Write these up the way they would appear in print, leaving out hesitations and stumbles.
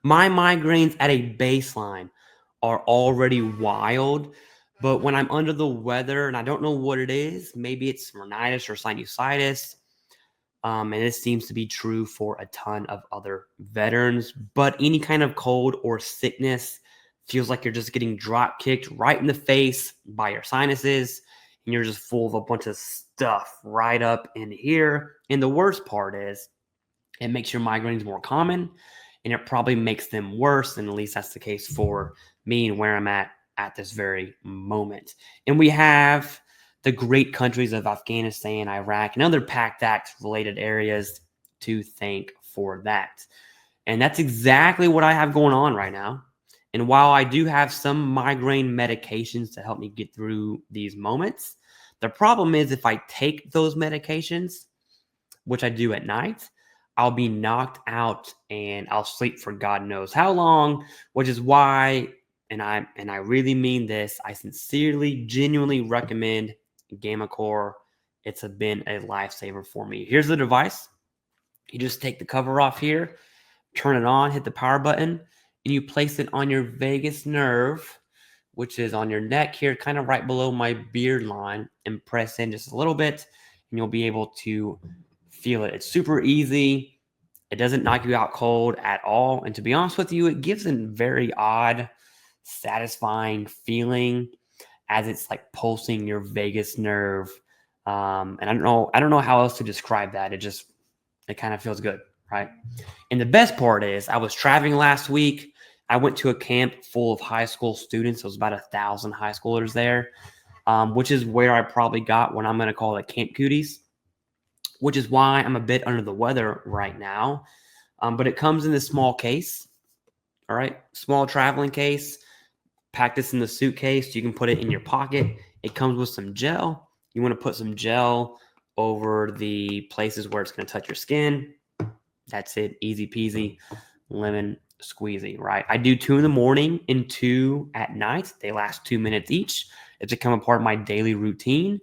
My migraines at a baseline are already wild, but when I'm under the weather and I don't know what it is, maybe it's rhinitis or sinusitis. And this seems to be true for a ton of other veterans. But any kind of cold or sickness feels like you're just getting drop kicked right in the face by your sinuses, and you're just full of a bunch of stuff right up in here. And the worst part is it makes your migraines more common, and it probably makes them worse. And at least that's the case for me and where I'm at this very moment. And we have the great countries of Afghanistan, Iraq, and other PACT Act related areas to thank for that. And that's exactly what I have going on right now. And while I do have some migraine medications to help me get through these moments, the problem is if I take those medications, which I do at night, I'll be knocked out and I'll sleep for God knows how long, which is why, and I really mean this, I sincerely, genuinely recommend gammaCore. It's been a lifesaver for me. Here's the device. You just take the cover off here, turn it on, hit the power button, and you place it on your vagus nerve, which is on your neck here, kind of right below my beard line, and press in just a little bit, and you'll be able to feel it. It's super easy. It doesn't knock you out cold at all. And to be honest with you, it gives a very odd, satisfying feeling as it's like pulsing your vagus nerve. And I don't know how else to describe that. It kind of feels good, right? And the best part is I was traveling last week. I went to a camp full of high school students. There was about 1,000 high schoolers there, which is where I probably got what I'm going to call it camp cooties, which is why I'm a bit under the weather right now. But it comes in this small case, all right? Small traveling case. Pack this in the suitcase. You can put it in your pocket. It comes with some gel. You want to put some gel over the places where it's going to touch your skin. That's it. Easy peasy, lemon squeezy, right? I do 2 in the morning and 2 at night. They last 2 minutes each. It's become a part of my daily routine,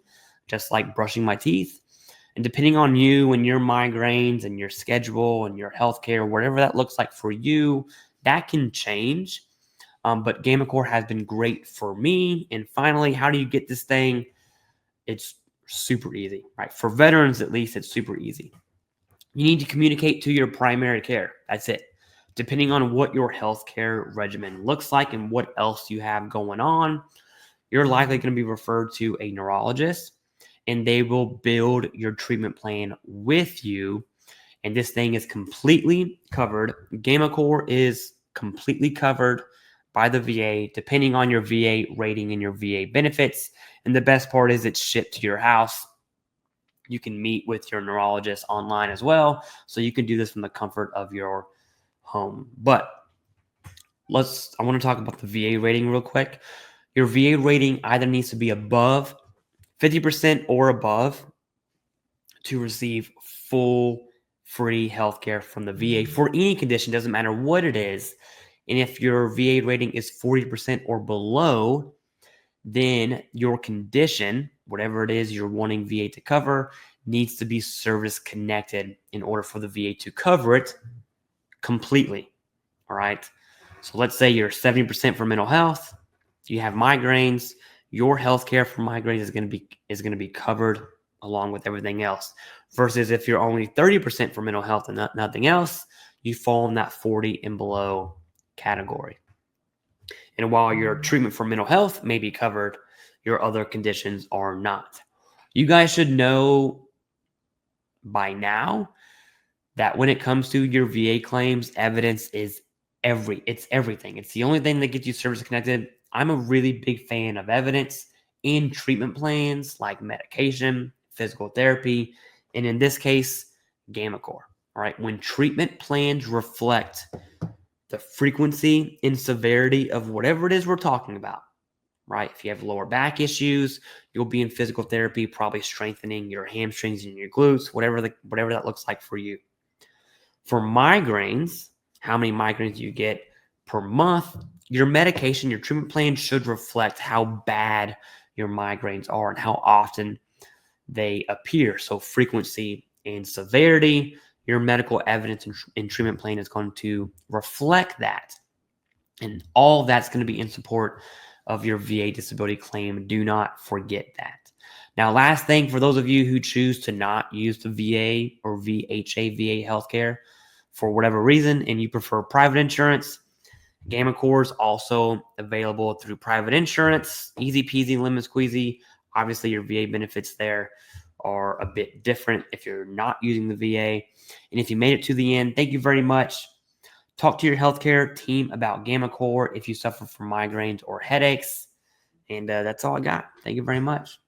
just like brushing my teeth. And depending on you and your migraines and your schedule and your healthcare, whatever that looks like for you, that can change. But gammaCore has been great for me. And finally, how do you get this thing? It's super easy, right? For veterans, at least, it's super easy. You need to communicate to your primary care. That's it. Depending on what your healthcare regimen looks like and what else you have going on, you're likely going to be referred to a neurologist, and they will build your treatment plan with you. And this thing is completely covered. gammaCore is completely covered by the VA, depending on your VA rating and your VA benefits. And the best part is it's shipped to your house. You can meet with your neurologist online as well. So you can do this from the comfort of your home. But I want to talk about the VA rating real quick. Your VA rating either needs to be above 50% or above to receive full free healthcare from the VA for any condition, doesn't matter what it is. And if your VA rating is 40% or below, then your condition, whatever it is you're wanting VA to cover, needs to be service connected in order for the VA to cover it completely. All right. So let's say you're 70% for mental health, you have migraines, your healthcare for migraines is going to be covered along with everything else. Versus if you're only 30% for mental health and nothing else, you fall in that 40 and below category. And while your treatment for mental health may be covered, your other conditions are not. You guys should know by now that when it comes to your VA claims, evidence is everything. It's the only thing that gets you service connected. I'm a really big fan of evidence in treatment plans like medication, physical therapy, and in this case, gammaCore. All right. When treatment plans reflect the frequency and severity of whatever it is we're talking about, right? If you have lower back issues, you'll be in physical therapy, probably strengthening your hamstrings and your glutes, whatever that looks like for you. For migraines, how many migraines you get per month, your medication, your treatment plan should reflect how bad your migraines are and how often they appear. So frequency and severity, your medical evidence and treatment plan is going to reflect that. And all that's going to be in support of your VA disability claim. Do not forget that. Now, last thing, for those of you who choose to not use the VA or VHA, VA healthcare for whatever reason, and you prefer private insurance, gammaCore is also available through private insurance. Easy peasy, lemon squeezy. Obviously, your VA benefits there are a bit different if you're not using the VA. And if you made it to the end, thank you very much. Talk to your healthcare team about gammaCore if you suffer from migraines or headaches. And that's all I got. Thank you very much.